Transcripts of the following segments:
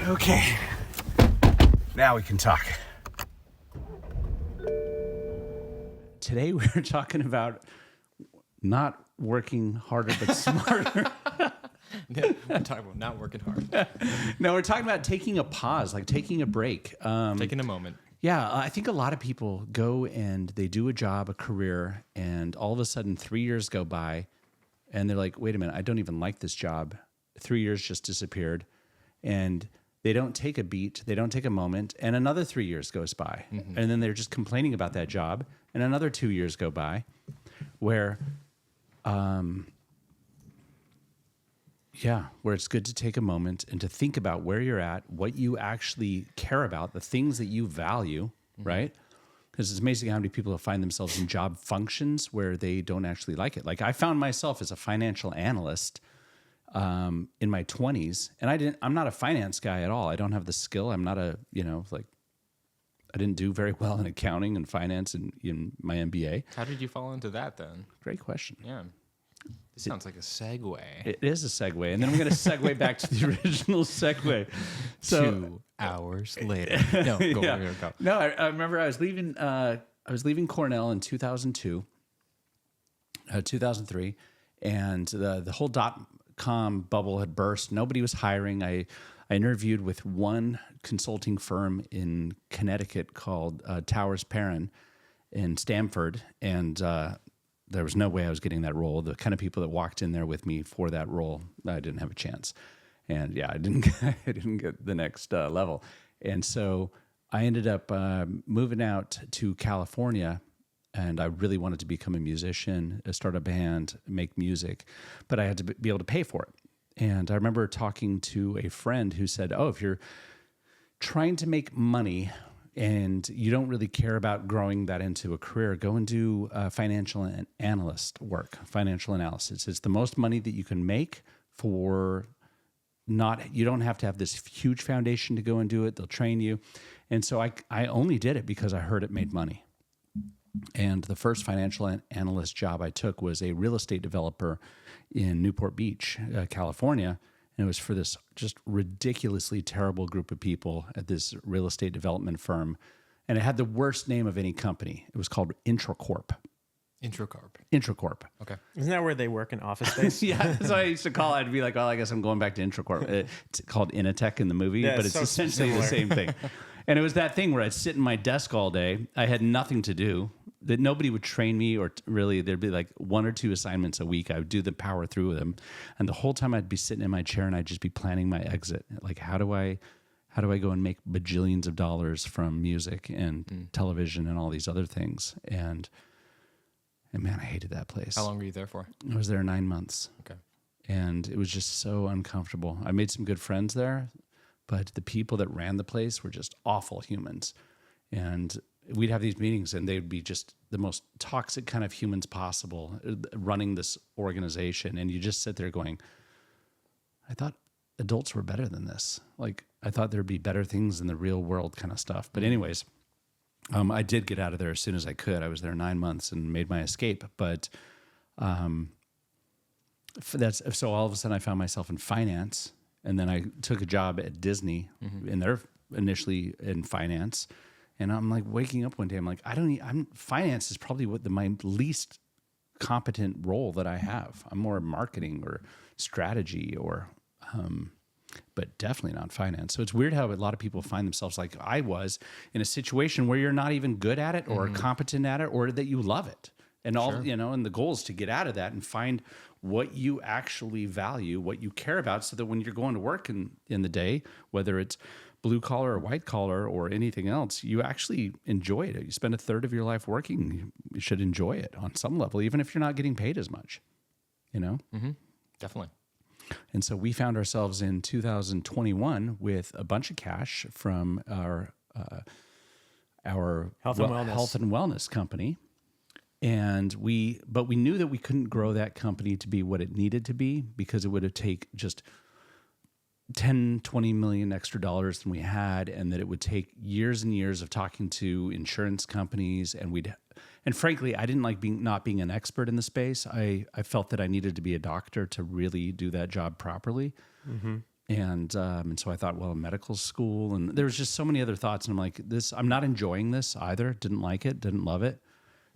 Okay. Now we can talk. Today we're talking about not working harder but smarter. We're talking about not working hard. No, we're talking about taking a pause, like taking a break. Taking a moment. Yeah, I think a lot of people go and they do a job, a career, and all of a sudden 3 years go by and they're like, wait a minute, I don't even like this job. 3 years just disappeared. And they don't take a beat, they don't take a moment, and another 3 years goes by. Mm-hmm. And then they're just complaining about that job, and another 2 years go by where where it's good to take a moment and to think about where you're at, what you actually care about, the things that you value, right? Because it's amazing how many people find themselves in job functions where they don't actually like it. Like I found myself as a financial analyst in my 20s, and I'm not a finance guy at all. I don't have the skill. I'm not I didn't do very well in accounting and finance in my MBA. How did you fall into that then? Great question. Yeah. This sounds like a segue. It is a segue. And then I'm going to segue back to the original segue. So 2 hours later. No, go. No, I remember I was leaving Cornell in 2002, 2003, and the whole dot-com bubble had burst. Nobody was hiring. I interviewed with one consulting firm in Connecticut called Towers Perrin in Stamford, and there was no way I was getting that role. The kind of people that walked in there with me for that role, I didn't have a chance. And I didn't get the next level. And so I ended up moving out to California, and I really wanted to become a musician, start a band, make music, but I had to be able to pay for it. And I remember talking to a friend who said, if you're trying to make money and you don't really care about growing that into a career, go and do financial analyst work, financial analysis. It's the most money that you can make for you don't have to have this huge foundation to go and do it. They'll train you. And so I only did it because I heard it made money. And the first financial analyst job I took was a real estate developer in Newport Beach, California. And it was for this just ridiculously terrible group of people at this real estate development firm. And it had the worst name of any company. It was called Intracorp. Intracorp. Okay. Isn't that where they work in office space? Yeah, that's what I used to call it. I'd be like, I guess I'm going back to Intracorp. It's called Initech in the movie, but it's so essentially the same thing. And it was that thing where I'd sit in my desk all day. I had nothing to do. That nobody would train me, or really there'd be like 1 or 2 assignments a week. I would do the power through with them. And the whole time I'd be sitting in my chair and I'd just be planning my exit. Like, how do I go and make bajillions of dollars from music and television and all these other things? And man, I hated that place. How long were you there for? I was there 9 months. Okay. And it was just so uncomfortable. I made some good friends there, but the people that ran the place were just awful humans. And we'd have these meetings and they'd be just the most toxic kind of humans possible running this organization. And you just sit there going, I thought adults were better than this. Like, I thought there'd be better things in the real world kind of stuff. But anyways, I did get out of there as soon as I could. I was there 9 months and made my escape. But so all of a sudden I found myself in finance. And then I took a job at Disney in there initially in finance. And I'm like waking up one day, I'm like, finance is probably my least competent role that I have. I'm more marketing or strategy but definitely not finance. So it's weird how a lot of people find themselves like I was in a situation where you're not even good at it or competent at it or that you love it. And and the goal is to get out of that and find what you actually value, what you care about, so that when you're going to work in the day, whether it's blue collar or white collar or anything else, you actually enjoy it. You spend a third of your life working, you should enjoy it on some level, even if you're not getting paid as much, Definitely. And so we found ourselves in 2021 with a bunch of cash from our health and wellness company. And we knew that we couldn't grow that company to be what it needed to be because it would have taken just 10, 20 million extra dollars than we had, and that it would take years and years of talking to insurance companies. And frankly, I didn't like not being an expert in the space. I felt that I needed to be a doctor to really do that job properly. Mm-hmm. And so I thought, well, medical school, and there was just so many other thoughts. And I'm like, I'm not enjoying this either. Didn't like it, didn't love it,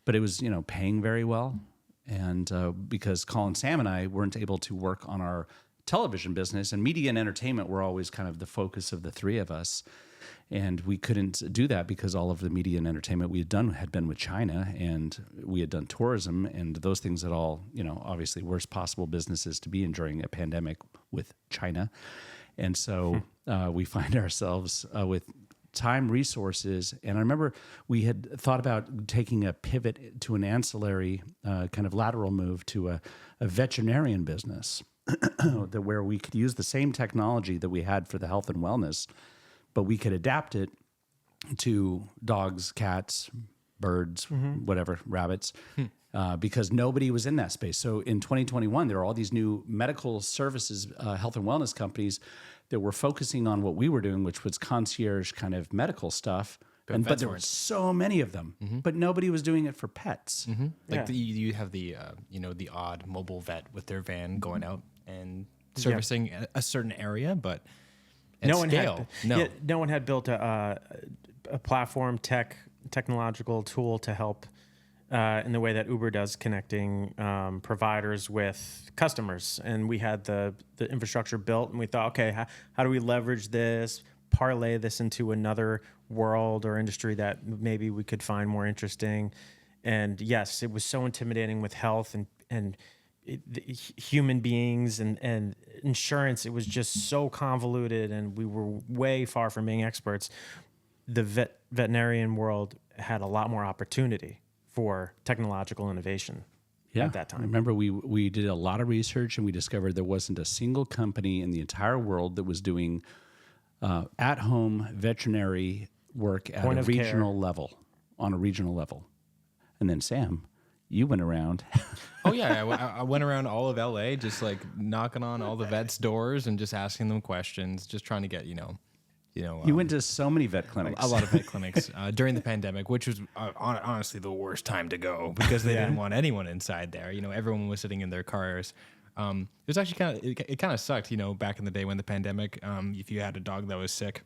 but it was, paying very well. And because Colin, Sam, and I weren't able to work on our television business, and media and entertainment were always kind of the focus of the three of us. And we couldn't do that because all of the media and entertainment we had done had been with China, and we had done tourism, and those things that all, obviously worst possible businesses to be in during a pandemic with China. And so we find ourselves with time, resources. And I remember we had thought about taking a pivot to an ancillary kind of lateral move to a veterinarian business where we could use the same technology that we had for the health and wellness, but we could adapt it to dogs, cats, birds, whatever, rabbits, because nobody was in that space. So in 2021, there are all these new medical services, health and wellness companies that were focusing on what we were doing, which was concierge kind of medical stuff. But there were so many of them, but nobody was doing it for pets. Like you have the the odd mobile vet with their van going out and servicing a certain area, but no one had built a platform technological tool to help in the way that Uber does, connecting providers with customers. And we had the infrastructure built, and we thought, okay, how do we leverage this, parlay this into another world or industry that maybe we could find more interesting? And yes, it was so intimidating with health and human beings and insurance. It was just so convoluted, and we were way far from being experts. The veterinarian world had a lot more opportunity for technological innovation at that time. Remember, we did a lot of research, and we discovered there wasn't a single company in the entire world that was doing at-home veterinary work at a regional level, on a regional level. And then Sam, you went around. Oh yeah, I went around all of LA, just like knocking on all the vets' doors and just asking them questions, just trying to get you went to so many vet clinics. A lot of vet clinics during the pandemic, which was honestly the worst time to go because they didn't want anyone inside there. Everyone was sitting in their cars. It was actually it kind of sucked. Back in the day when the pandemic, if you had a dog that was sick,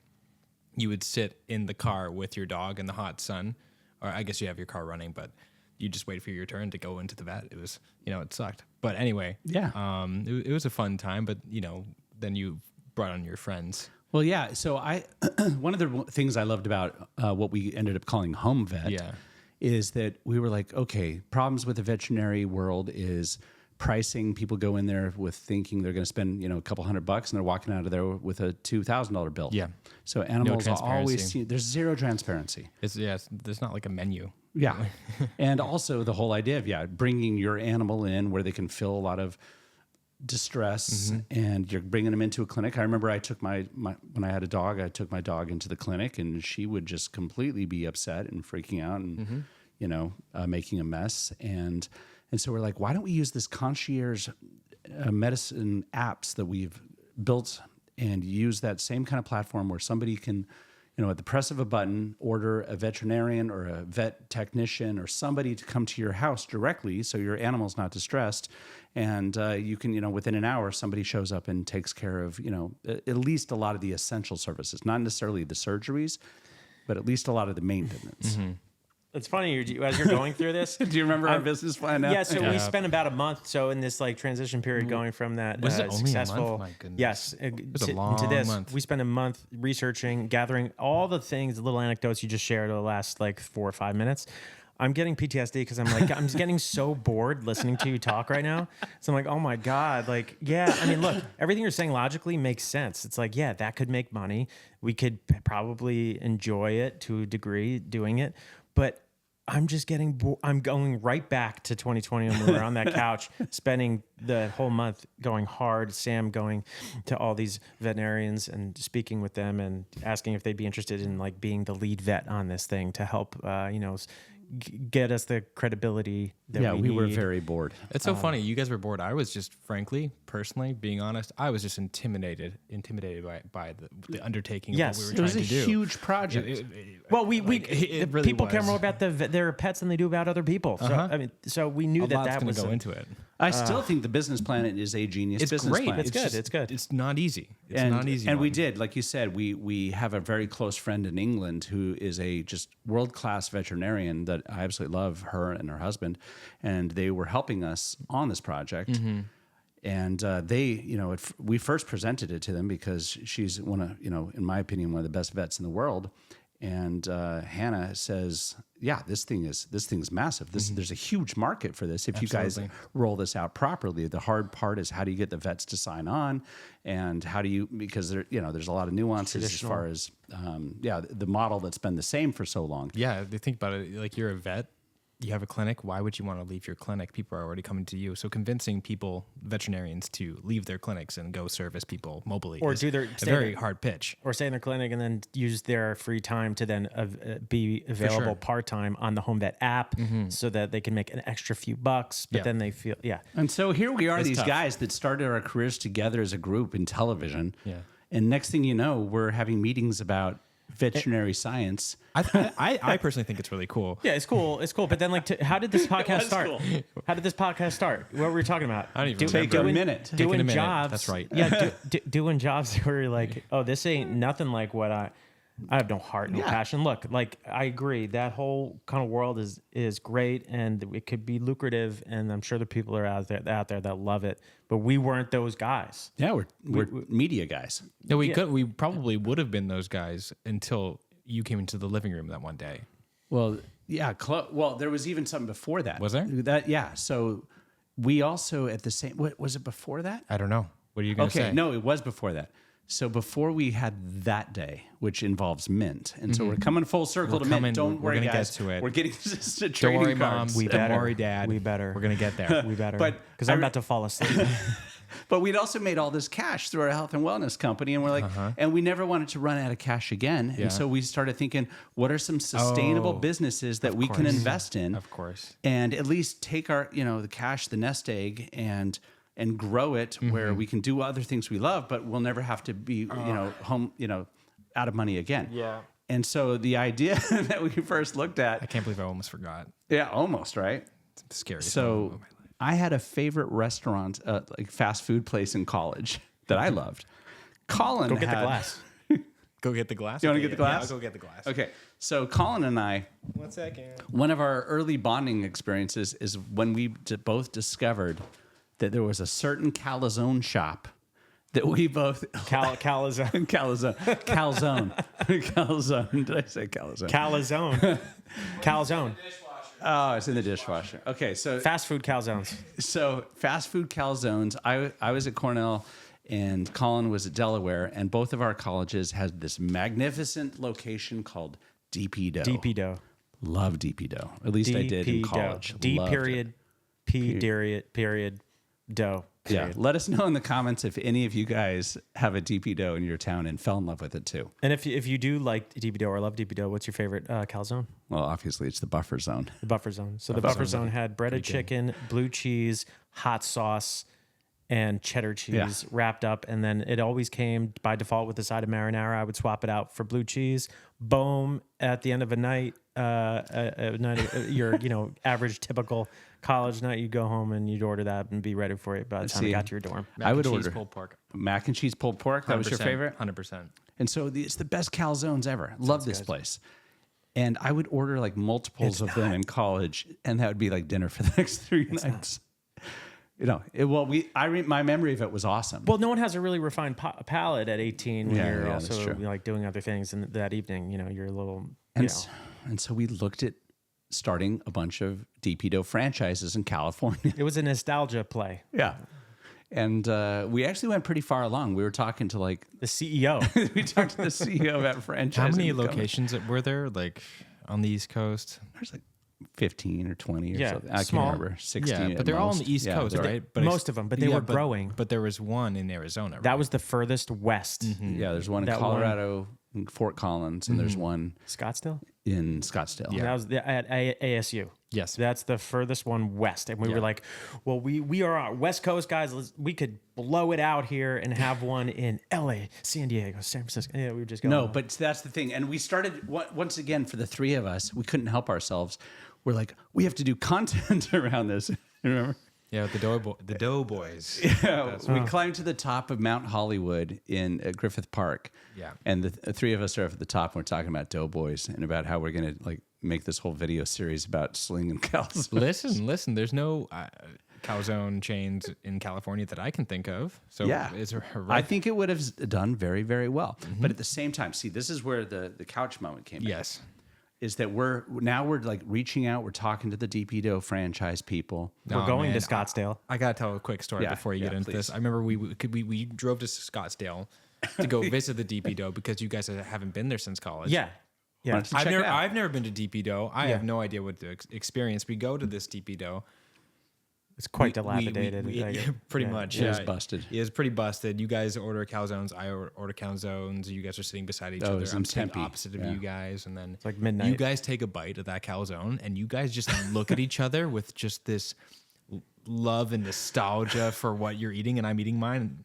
you would sit in the car with your dog in the hot sun, or I guess you have your car running, but you just wait for your turn to go into the vet. It was, it sucked. But anyway, it was a fun time. But then you brought on your friends. Well, yeah. So one of the things I loved about what we ended up calling home vet is that we were like, okay, problems with the veterinary world is pricing. People go in there with thinking they're going to spend, a couple $100, and they're walking out of there with a $2,000 bill. Yeah. So animals are always there's zero transparency. There's not like a menu. Yeah. And also the whole idea of bringing your animal in where they can feel a lot of distress, and you're bringing them into a clinic. I remember I took my when I had a dog, I took my dog into the clinic, and she would just completely be upset and freaking out and making a mess. And so we're like, why don't we use this concierge medicine apps that we've built and use that same kind of platform where somebody can, at the press of a button, order a veterinarian or a vet technician or somebody to come to your house directly so your animal's not distressed. And you can, within an hour, somebody shows up and takes care of, at least a lot of the essential services, not necessarily the surgeries, but at least a lot of the maintenance. It's funny as you're going through this. Do you remember our business plan now? Yeah, so we spent about a month in this transition period going from that Was it only successful. A month? My goodness. Yes, it was a long month. We spent a month researching, gathering all the things, the little anecdotes you just shared over the last 4 or 5 minutes. I'm getting PTSD because I'm just getting so bored listening to you talk right now. So I'm like, oh my God, look, everything you're saying logically makes sense. It's like, yeah, that could make money. We could probably enjoy it to a degree doing it. But I'm just getting I'm going right back to 2020 when we were on that couch, spending the whole month going hard. Sam going to all these veterinarians and speaking with them and asking if they'd be interested in being the lead vet on this thing to help, get us the credibility that we need. Were very bored. It's so funny. You guys were bored. I was just, frankly, personally, being honest, I was just intimidated by the undertaking of what we were trying to do. It was a huge project. People care more about their pets than they do about other people. So so we knew that was was go into it. I still think the Business Planet is a genius business great. plan. It's good. It's good. It's not easy. It's and, not easy. And we one. did, like you said, we have a very close friend in England who is a just world-class veterinarian that I absolutely love, her and her husband, and they were helping us on this project. Mm-hmm. And they, we first presented it to them because she's one of, in my opinion, one of the best vets in the world. And Hannah says, "Yeah, this thing is massive. There's a huge market for this. If you guys roll this out properly, the hard part is how do you get the vets to sign on, and how do you because there's a lot of nuances as far as the model that's been the same for so long. Yeah, they think about it like you're a vet. You have a clinic. Why would you want to leave your clinic? People are already coming to you. So convincing veterinarians to leave their clinics and go service people mobily or is do their a very hard pitch. Or stay in their clinic and then use their free time to then be available part-time on the Home Vet app so that they can make an extra few bucks, but then they feel, And so here we are, It's these tough. guys that started our careers together as a group in television. Yeah. And next thing you know, we're having meetings about veterinary science. I personally think it's really cool. Yeah, it's cool. It's cool. But then, how did this podcast start? cool. How did this podcast start? What were we talking about? I don't even remember. Take a minute. Taking Doing a minute. jobs. That's right. Yeah, doing jobs where you're like, oh, this ain't nothing like what I have no heart, no passion. Look, I agree. That whole kind of world is great, and it could be lucrative, and I'm sure the people are out there that love it. But we weren't those guys. Yeah, we're media guys. No, we probably would have been those guys until you came into the living room that one day. Well, yeah. Well, there was even something before that. Was there? Yeah. So we also at the same. What was it before that? I don't know. What are you going to say? Okay, no, it was before that. So before we had that day, which involves Mint, and so we're coming full circle to Mint. Don't worry, gonna guys. get to it. We're getting to Don't trading worry, Mom. cards. Don't worry, Dad. We better. We're going to get there. We better. But because I'm about to fall asleep. But we'd also made all this cash through our health and wellness company, and we're like, and we never wanted to run out of cash again. Yeah. And so we started thinking, what are some sustainable businesses that we can invest in? Of course. And at least take our, the cash, the nest egg, and grow it where we can do other things we love, but we'll never have to be, home, out of money again. Yeah. And so the idea that we first looked I at, can't believe I almost forgot. yeah, almost right. It's the scariest moment So of my life. I had a favorite restaurant, like fast food place in college that I loved. Colin Go get had, the glass. Go get the glass. You want to Okay, get the glass? Yeah, I'll go get the glass. Okay, so Colin and I, 1 second. one of our early bonding experiences is when we both discovered that there was a certain calzone shop that we both Calzone. calzone. Did I say calzone? Calzone. Calzone. Oh, it's in the dishwasher. Okay, so Fast food calzones. fast food calzones. I was at Cornell and Colin was at Delaware, and both of our colleges had this magnificent location called DP Dough. DP dough. Love DP Dough. At least I did in DP college. dough. D Loved period. it. P period. Dough. Yeah. Period. Let us know in the comments if any of you guys have a DP Dough in your town and fell in love with it too. And if you do like DP dough or love DP dough, what's your favorite calzone? Well, obviously it's the buffer zone. The buffer zone. So the buffer zone had breaded chicken, blue cheese, hot sauce, and cheddar cheese wrapped up. And then it always came by default with a side of marinara. I would swap it out for blue cheese. Boom. At the end of a night, your average typical college night, you'd go home and you'd order that and be ready for it by the time you got to your dorm. I would Mac and order cheese pulled pork. mac and cheese pulled pork. That was your 100%, favorite? 100%. And so it's the best calzones ever. Love this place. And I would order like multiples of them in college, and that would be like dinner for the next 3 nights. My memory of it was awesome. Well, no one has a really refined palate at 18 when you're that's also true. like doing other things. And that evening, you're a little, And so we looked at starting a bunch of DP Dough franchises in California. it was a nostalgia play. Yeah. And we actually went pretty far along. We were talking to The CEO. we talked to the CEO of that franchise. How many and locations were there, like on the East Coast? There's like 15 or 20 or Yeah, something. I small. can't remember. 16. Yeah, at but they're all on most. the East Coast, they're- right? most of them, but they were growing. But there was one in Arizona. Right? That was the furthest west. Yeah, there's one in That one- Colorado, in Fort Collins, and there's one Scottsdale? in Scottsdale. That was at ASU. Yes. That's the furthest one west. And we were like, well, we are on West Coast guys. We could blow it out here and have one in LA, San Diego, San Francisco. Yeah, we were just going. No, but that's the thing. And we started, once again, for the three of us, we couldn't help ourselves. We're like, we have to do content around this. Remember? Yeah, the Doughboys. Yeah, we climbed to the top of Mount Hollywood in Griffith Park. Yeah. And the three of us are up at the top, and we're talking about Doughboys and about how we're going to like make this whole video series about slinging calzones. Listen. There's no calzone chains in California that I can think of. So Yeah. it's right. I think it would have done very, very well. But at the same time, see, this is where the couch moment came in. Yes. Is that we're like reaching out, we're talking to the DP Dough franchise people. We're going to Scottsdale. I gotta tell a quick story Yeah, before you get into please. this. I remember we drove to Scottsdale to go visit the DP Dough because you guys haven't been there since college. Yeah. Yeah. Why don't you check it out? I've never been to DP Dough. I have no idea what to experience. We go to this DP Dough. It's quite dilapidated. Pretty much. It was busted. It was pretty busted. You guys order calzones. I order calzones. You guys are sitting beside each Oh, it other. was I'm in sitting Tempe. opposite of Yeah. you guys, and then it's like midnight. You guys take a bite of that calzone, and you guys just look at each other with just this love and nostalgia for what you're eating, and I'm eating mine,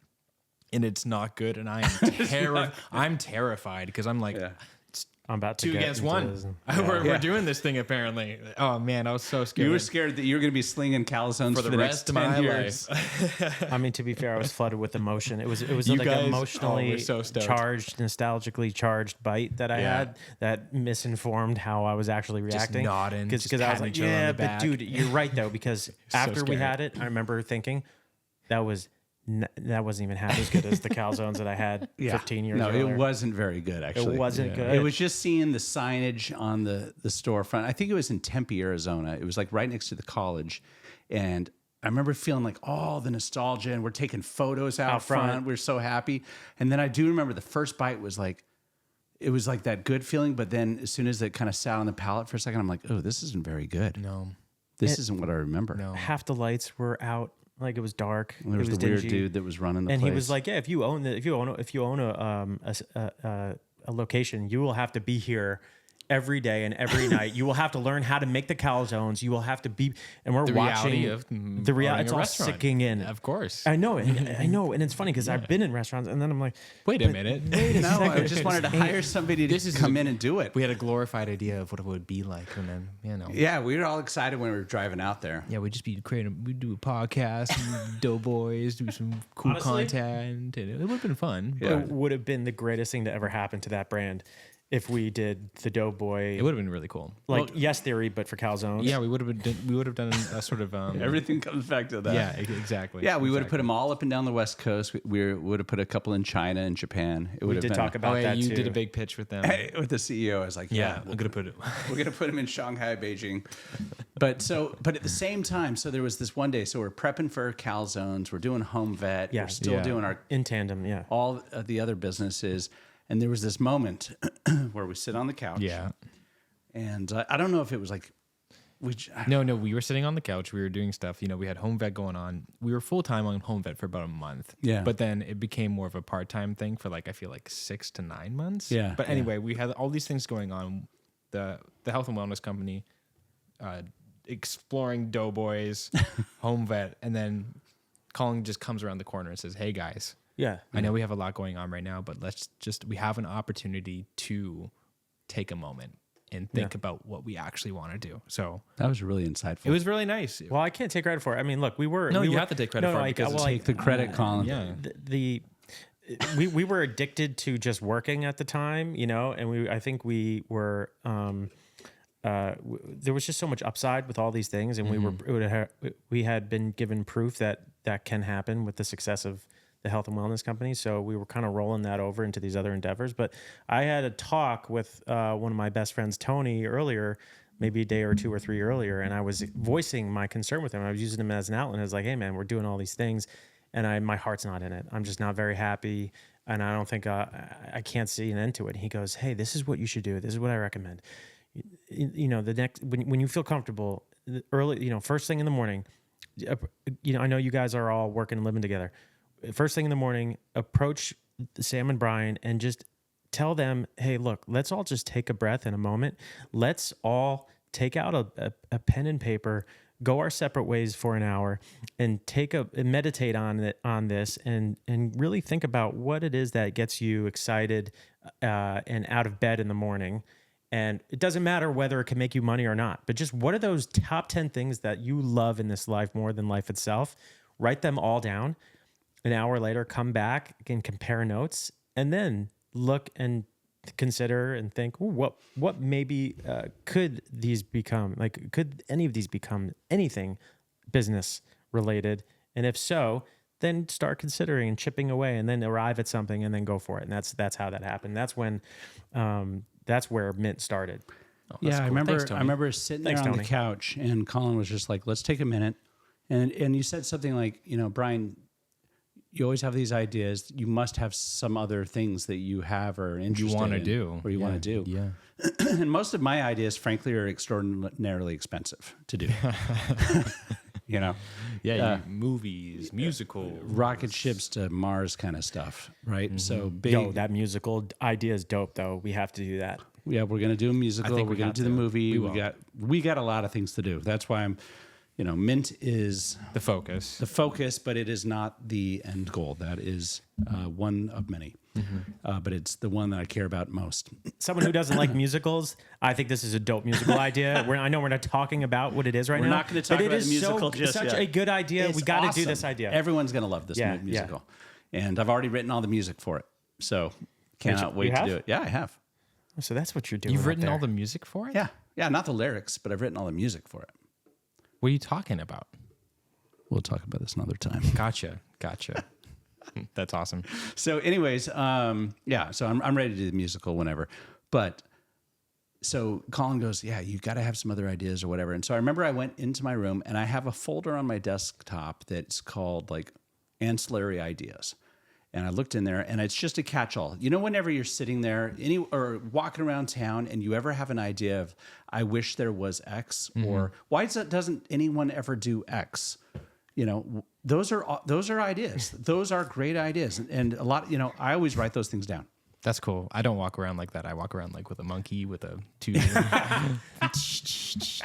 and it's not good, and I am I'm terrified because I'm like. Yeah. I'm about to 2 get against into 1. this. We're doing this thing apparently. Oh man, I was so scared. You were scared that you were going to be slinging calzones for the next rest of 10 my years. life. I mean, to be fair, I was flooded with emotion. It was You like guys- an emotionally we're so stoked. charged, nostalgically charged bite that I Yeah. had that misinformed how I was actually reacting. nodding, just because I was patting like, each other on yeah, the but back." dude, you're right though. Because after we scary. had it, I remember thinking that wasn't even half as good as the calzones that I had 15 years No, earlier. it wasn't very good, actually. It wasn't good. It was just seeing the signage on the storefront. I think it was in Tempe, Arizona. It was like right next to the college. And I remember feeling like all the nostalgia, and we're taking photos out front. We're so happy. And then I do remember the first bite was like, it was like that good feeling. But then as soon as it kind of sat on the palate for a second, I'm like, oh, this isn't very good. No. This isn't what I remember. No. Half the lights were out. Like it was dark. And there was, it was the weird dingy. dude that was running the And place. he was like, "Yeah, if you own a location, you will have to be here every day and every night. You will have to learn how to make the calzones. You will have to be." And we're The watching reality of the reality. owning It's a all restaurant. sinking in. Of course. I know, and it's funny because I've been in restaurants, and then I'm like, Wait a minute. no, I just wanted to hire somebody to come in and do it. We had a glorified idea of what it would be like, and then Yeah, we were all excited when we were driving out there. Yeah, we'd just be creating. We'd do a podcast, and Doughboys, do some cool Honestly, content, and it would have been fun. Yeah. it would have been the greatest thing to ever happen to that brand if we did the Doughboy, It would have been really cool. like Yes Theory, but for calzones. Yeah, we would have done a sort of Everything comes back to that. Yeah, exactly. Yeah, we would have put them all up and down the West Coast. We would have put a couple in China and Japan. It would we have did been talk about Oh, yeah, that you too. did a big pitch with them. with the CEO. I was like, Yeah, yeah, I'm gonna put it. we're gonna put him in Shanghai, Beijing. But at the same time, so there was this one day. So we're prepping for calzones. We're doing home vet. Yeah. We're still Yeah. doing our in tandem. Yeah. all of the other businesses. And there was this moment where we sit on the couch. Yeah. And I don't know if it was like No, we were sitting on the couch. We were doing stuff. We had home vet going on. We were full time on home vet for about a month. Yeah. But then it became more of a part time thing for I feel like 6 to 9 months. Yeah, But yeah. anyway, we had all these things going on. The health and wellness company, exploring Doughboys, home vet, and then Colin just comes around the corner and says, "Hey guys, Yeah. I know we have a lot going on right now, but we have an opportunity to take a moment and think about what we actually want to do." So that was really insightful. it was really nice. Well, I can't take credit for it. I mean, look, we were. No, we you were, have to take credit for it because Take the credit, Colin. Yeah. We were addicted to just working at the time, and I think we were. There was just so much upside with all these things, and we had been given proof that can happen with the success of the health and wellness company. So we were kind of rolling that over into these other endeavors. But I had a talk with one of my best friends, Tony, earlier, maybe a day or 2 or 3 earlier, and I was voicing my concern with him. I was using him as an outlet. I was like, "Hey, man, we're doing all these things, and my heart's not in it. I'm just not very happy, and I don't think I can't see an end to it." And he goes, "Hey, this is what you should do. This is what I recommend. The next when you feel comfortable, early, first thing in the morning, I know you guys are all working and living together. First thing in the morning, approach Sam and Brian and just tell them, hey, look, let's all just take a breath in a moment. Let's all take out a pen and paper, go our separate ways for an hour, and meditate on this, and really think about what it is that gets you excited and out of bed in the morning, And it doesn't matter whether it can make you money or not, but just what are those top 10 things that you love in this life more than life itself? Write them all down. An hour later, come back and compare notes, and then look and consider and think, ooh, what maybe could these become? Like, could any of these become anything business related? And if so, then start considering and chipping away, and then arrive at something, and then go for it. And that's how that happened. That's when that's where Mint started. Oh, yeah, cool. I remember sitting there on the couch, and Colin was just like, "Let's take a minute." And you said something like, Brian, you always have these ideas. You must have some other things that you have or interested you want to in, do, or you want to do. Yeah. And most of my ideas, frankly, are extraordinarily expensive to do. Movies, musicals, rocket ships to Mars kind of stuff, right? Mm-hmm. So big. Yo, that musical idea is dope, though. We have to do that. Yeah, we're gonna do a musical. We're gonna do the movie. We got a lot of things to do. That's why I'm. Mint is the focus, but it is not the end goal. That is one of many, but it's the one that I care about most. Someone who doesn't like musicals, I think this is a dope musical idea. I know we're not talking about what it is right now. We're not going to talk about the musical just yet. It's such yet. a good idea. We got to do this idea. Everyone's going to love this musical. Yeah. And I've already written all the music for it. So cannot wait to do it. Yeah, I have. So that's what you're doing. You've written all the music for it? Yeah. Yeah, not the lyrics, but I've written all the music for it. What are you talking about? We'll talk about this another time. Gotcha. That's awesome. So anyways, so I'm ready to do the musical whenever. But so Colin goes, yeah, you got to have some other ideas or whatever. And so I remember I went into my room, and I have a folder on my desktop that's called like ancillary ideas. And I looked in there, and it's just a catch-all. Whenever you're sitting there or walking around town, and you ever have an idea of, I wish there was X, or why doesn't anyone ever do X? Those are ideas. Those are great ideas, and a lot. I always write those things down. That's cool. I don't walk around like that. I walk around like with a monkey with a tube.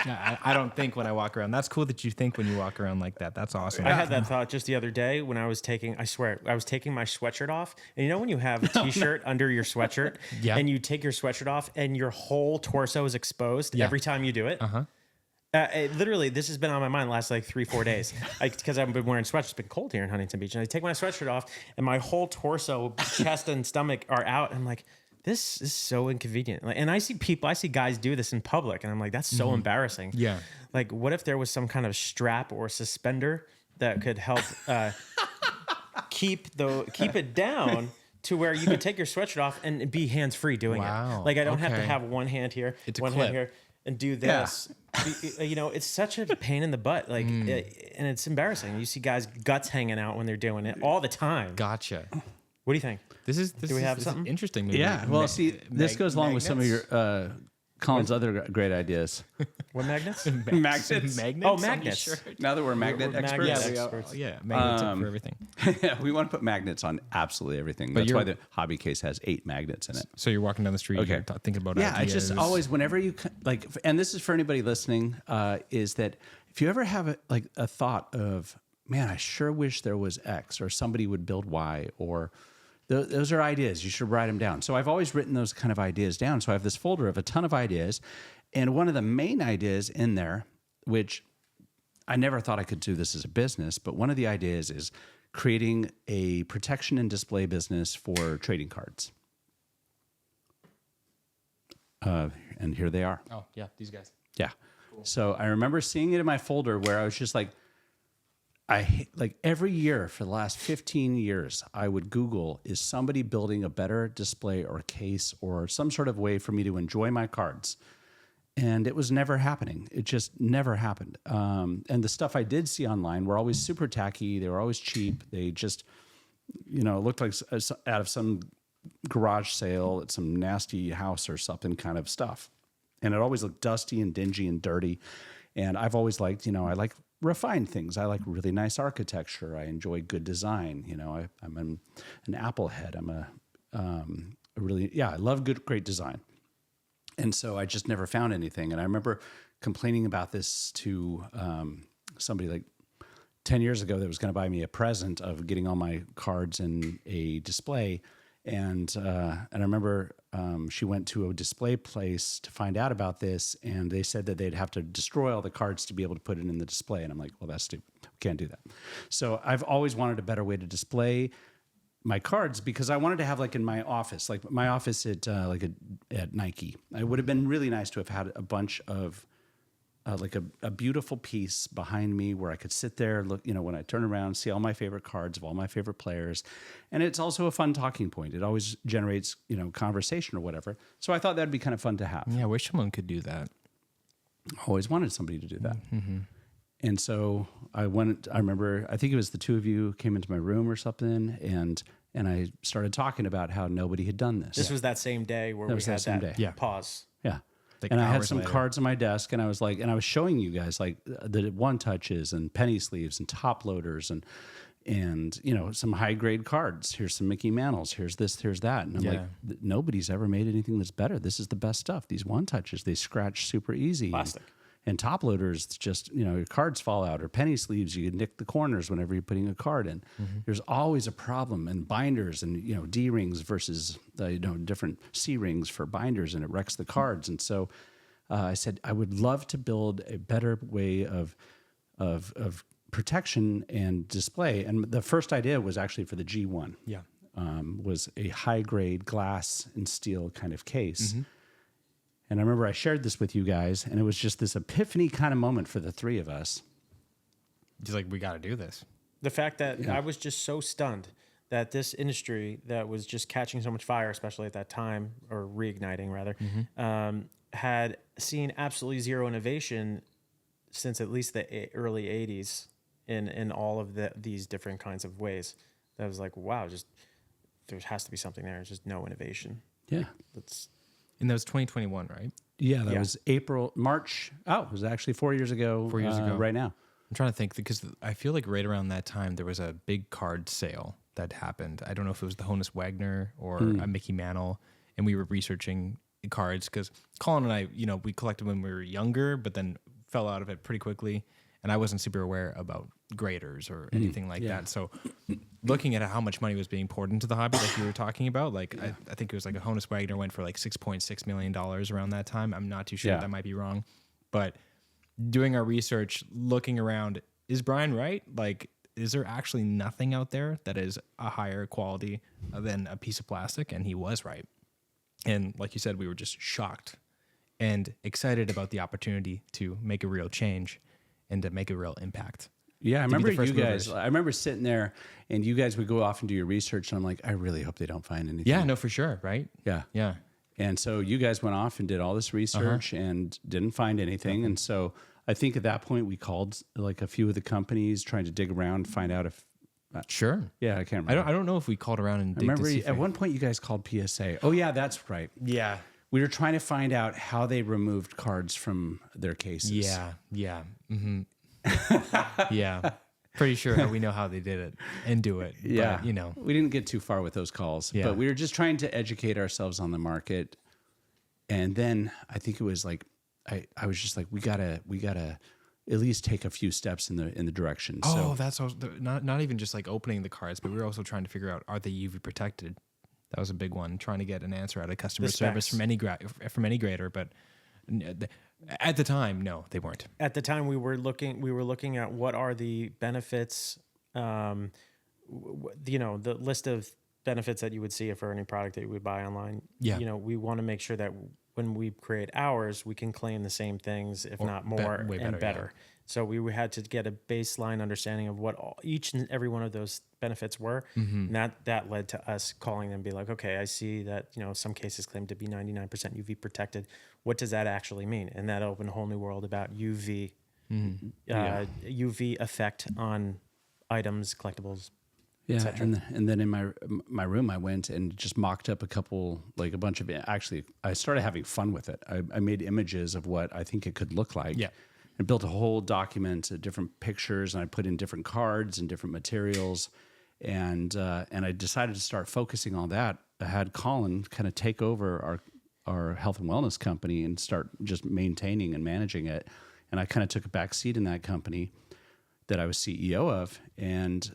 I don't think when I walk around. That's cool that you think when you walk around like that. That's awesome. I had that thought just the other day when I was taking my sweatshirt off. And when you have a t-shirt under your sweatshirt and you take your sweatshirt off and your whole torso is exposed every time you do it? Uh-huh. Literally, this has been on my mind the last 3-4 days because I've been wearing sweatshirts. It's been cold here in Huntington Beach, and I take my sweatshirt off, and my whole torso, chest, and stomach are out. And I'm like, this is so inconvenient. And I see guys do this in public, and I'm like, that's so embarrassing. Yeah. What if there was some kind of strap or suspender that could help keep it down to where you could take your sweatshirt off and be hands free doing it. I don't have to have one hand here, one hand here, and do this. Yeah. It's such a pain in the butt, and it's embarrassing. You see guys' guts hanging out when they're doing it all the time. Gotcha. What do you think? Do we have something interesting? Yeah. Well, this goes along with some of your Colin's other great ideas. What magnets? Magnets. Oh, magnets. Now that we're magnet experts. Magnets for everything. Yeah, we want to put magnets on absolutely everything. That's why the hobby case has 8 magnets in it. So you're walking down the street, you're thinking about ideas. Yeah, it's just always whenever you and this is for anybody listening, is that if you ever have a thought of, man, I sure wish there was X, or somebody would build Y, or those are ideas. You should write them down. So I've always written those kind of ideas down. So I have this folder of a ton of ideas. And one of the main ideas in there, which I never thought I could do this as a business, but one of the ideas is creating a protection and display business for trading cards. And here they are. Oh, yeah, these guys. Yeah. Cool. So I remember seeing it in my folder where I was just like, every year for the last 15 years, I would Google, is somebody building a better display or case or some sort of way for me to enjoy my cards? And it was never happening. It just never happened. And the stuff I did see online were always super tacky. They were always cheap. They just, looked like out of some garage sale at some nasty house or something kind of stuff. And it always looked dusty and dingy and dirty. And I've always liked, I like refined things. I like really nice architecture. I enjoy good design. I'm an Apple head. I'm I love great design. And so I just never found anything. And I remember complaining about this to somebody 10 years ago that was going to buy me a present of getting all my cards in a display. And I remember she went to a display place to find out about this, and they said that they'd have to destroy all the cards to be able to put it in the display. And I'm like, well, that's stupid. We can't do that. So I've always wanted a better way to display my cards, because I wanted to have, like, in my office, like my office at at Nike. It would have been really nice to have had a bunch of like a beautiful piece behind me where I could sit there, look, when I turn around, see all my favorite cards of all my favorite players. And it's also a fun talking point. It always generates, conversation or whatever. So I thought that'd be kind of fun to have. Yeah, I wish someone could do that. Always wanted somebody to do that. Mm-hmm. And so I remember, I think it was the two of you came into my room or something, and I started talking about how nobody had done this. This was that same day where we had that pause. Yeah. Like, and I had some later. cards on my desk, and I was showing you guys like the one touches and penny sleeves and top loaders and some high grade cards. Here's some Mickey Mantles. Here's this. Here's that. And I'm like, nobody's ever made anything that's better. This is the best stuff. These one touches, they scratch super easy. Plastic. And top loaders, just, your cards fall out, or penny sleeves, you nick the corners whenever you're putting a card in. Mm-hmm. There's always a problem. And binders and, D rings versus, different C rings for binders, and it wrecks the cards. And so I said, I would love to build a better way of protection and display. And the first idea was actually for the G1. Yeah. Was a high grade glass and steel kind of case. Mm-hmm. And I remember I shared this with you guys, and it was just this epiphany kind of moment for the three of us. He's like, we got to do this. The fact that I was just so stunned that this industry that was just catching so much fire, especially at that time, or reigniting rather, had seen absolutely zero innovation since at least the early 80s in all of these different kinds of ways. That was like, wow, just there has to be something there. There's just no innovation. Yeah. And that was 2021, right? Yeah, that was March. Oh, it was actually 4 years ago. 4 years ago. Right now. I'm trying to think, because I feel like right around that time, there was a big card sale that happened. I don't know if it was the Honus Wagner or a Mickey Mantle, and we were researching cards because Colin and I, we collected when we were younger, but then fell out of it pretty quickly. And I wasn't super aware about graders or anything like that. So looking at how much money was being poured into the hobby, like you were talking about, I think it was like a Honus Wagner went for like $6.6 million around that time. I'm not too sure. That might be wrong. But doing our research, looking around, is Brian right? Like, is there actually nothing out there that is a higher quality than a piece of plastic? And he was right. And like you said, we were just shocked and excited about the opportunity to make a real change and to make a real impact. Yeah, I remember you guys. I remember sitting there, and you guys would go off and do your research, and I'm like, I really hope they don't find anything. Yeah, no, for sure, right? Yeah. And so you guys went off and did all this research and didn't find anything. And so I think at that point we called like a few of the companies, trying to dig around, find out if. Sure. Yeah, I can't remember. I don't know if we called around and. I remember at one point you guys called PSA. Oh yeah, that's right. Yeah. We were trying to find out how they removed cards from their cases. Yeah. Mm-hmm. Yeah. Pretty sure we know how they did it and do it. Yeah. But, we didn't get too far with those calls, but we were just trying to educate ourselves on the market. And then I think it was like, I was just like, we gotta at least take a few steps in the direction. Oh, that's also, not even just like opening the cards, but we were also trying to figure out, are they UV protected? That was a big one, trying to get an answer out of customer service from any grader, but at the time, no, they weren't. At the time, we were looking at what are the benefits, the list of benefits that you would see for any product that you would buy online. Yeah. We want to make sure that when we create ours, we can claim the same things, if not more, way and better. Yeah. So we had to get a baseline understanding of what each and every one of those benefits were. Mm-hmm. And that led to us calling them and be like, okay, I see that, some cases claim to be 99% UV protected. What does that actually mean? And that opened a whole new world about UV, UV effect on items, collectibles, yeah. And then in my room, I went and just mocked up a bunch of, actually, I started having fun with it. I made images of what I think it could look like. Yeah. And built a whole document of different pictures, and I put in different cards and different materials, and I decided to start focusing on that. I had Colin kind of take over our health and wellness company and start just maintaining and managing it, and I kind of took a back seat in that company that I was CEO of, and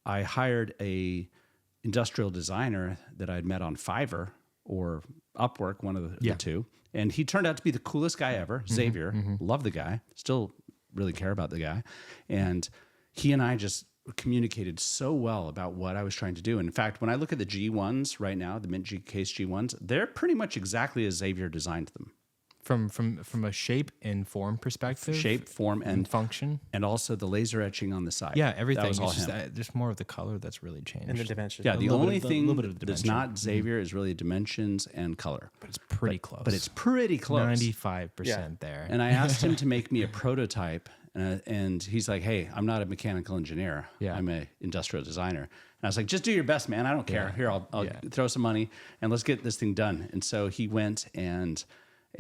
I hired a industrial designer that I'd met on Fiverr or Upwork, one of the two. And he turned out to be the coolest guy ever, Xavier. Love the guy. Still really care about the guy. And he and I just communicated so well about what I was trying to do. And in fact, when I look at the G1s right now, the Mint G Case G1s, they're pretty much exactly as Xavier designed them. From a shape and form perspective, shape, form, and function, and also the laser etching on the side. Yeah, everything. That was all just, him. There's more of the color that's really changed, and the dimensions. Yeah, the only thing that's not Xavier is really dimensions and color, but it's pretty close. But it's pretty close, 95% there. And I asked him to make me a prototype, and he's like, "Hey, I'm not a mechanical engineer. I'm an industrial designer." And I was like, "Just do your best, man. I don't care. Here, I'll throw some money and let's get this thing done." And so he went and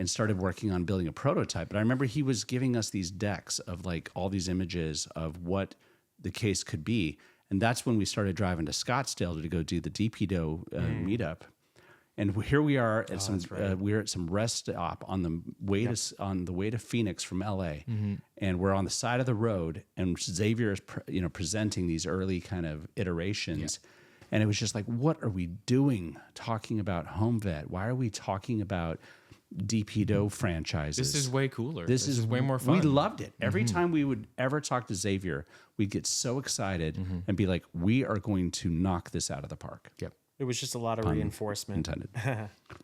started working on building a prototype. But I remember he was giving us these decks of like all these images of what the case could be. And that's when we started driving to Scottsdale to go do the DPDO meetup. And here we are at we're at some rest stop on the way to Phoenix from LA. And we're on the side of the road, and Xavier is presenting these early kind of iterations. And it was just like, what are we doing talking about home vet? Why are we talking about DPDO franchises? This is way cooler. This is way more fun. We loved it. Every time we would ever talk to Xavier, we'd get so excited and be like, we are going to knock this out of the park. Yep. It was just a lot of reinforcement. Intended.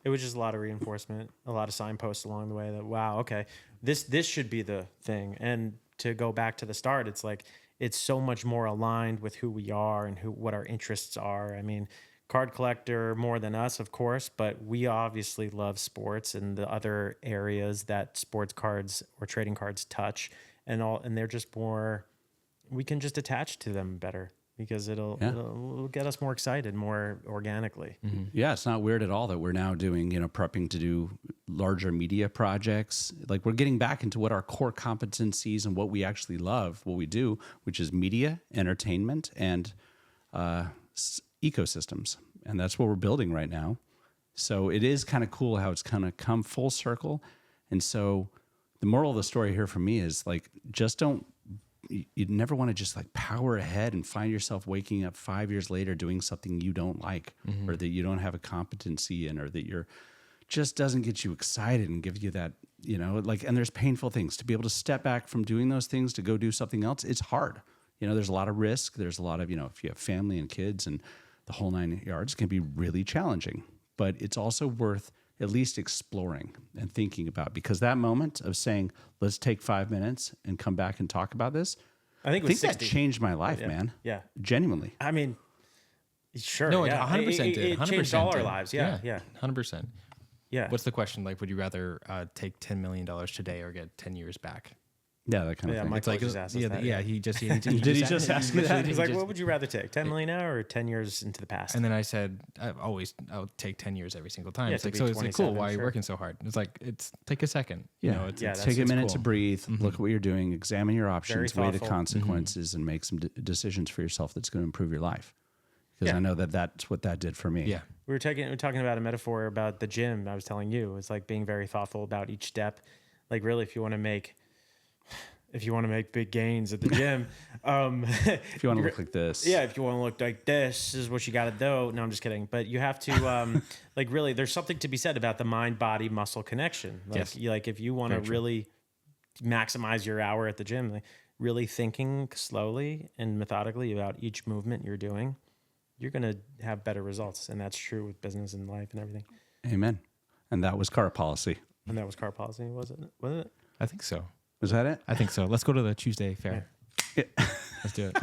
It was just a lot of reinforcement, a lot of signposts along the way that, wow, okay, this should be the thing. And to go back to the start, it's like, it's so much more aligned with who we are and what our interests are. I mean, card collector more than us, of course, but we obviously love sports and the other areas that sports cards or trading cards touch, and they're just more, we can just attach to them better because it'll get us more excited more organically. Yeah, it's not weird at all that we're now doing, prepping to do larger media projects. Like we're getting back into what our core competencies and what we actually love, what we do, which is media, entertainment, and ecosystems. And that's what we're building right now. So it is kind of cool how it's kind of come full circle. And so the moral of the story here for me is like, you never want to just like power ahead and find yourself waking up 5 years later doing something you don't like or that you don't have a competency in, or that just doesn't get you excited and give you that, and there's painful things to be able to step back from doing those things to go do something else. It's hard. There's a lot of risk. There's a lot of, if you have family and kids and the whole 9 yards, can be really challenging, but it's also worth at least exploring and thinking about, because that moment of saying, let's take 5 minutes and come back and talk about this, I think that changed my life, man. Yeah. Genuinely. I mean, sure. No, 100% did. It changed all our lives. Yeah. 100%. Yeah. What's the question? Like, would you rather take $10 million today or get 10 years back? Yeah, that kind of thing. Michael just asked us that. Yeah, he just did he just ask me that? He's like, what would you rather take, 10 million now or 10 years into the past? And then I said, I'll take 10 years every single time. Yeah, it's like, so it's like, cool. Why are you working so hard? It's like, take a second. Yeah, take a minute to breathe, look at what you're doing, examine your options, weigh the consequences, and make some decisions for yourself that's going to improve your life. Because I know that's what that did for me. Yeah. We were talking about a metaphor about the gym. I was telling you, it's like being very thoughtful about each step. Like really, if you want to make big gains at the gym, if you want to look like this, if you want to look like this is what you got to do. No, I'm just kidding. But you have to, like really, there's something to be said about the mind, body, muscle connection. Like, if you want to really maximize your hour at the gym, like really thinking slowly and methodically about each movement you're doing, you're going to have better results. And that's true with business and life and everything. Amen. And that was car policy. And that was car policy, wasn't it? I think so. Was that it? I think so. Let's go to the Tuesday fair. Yeah. Let's do it.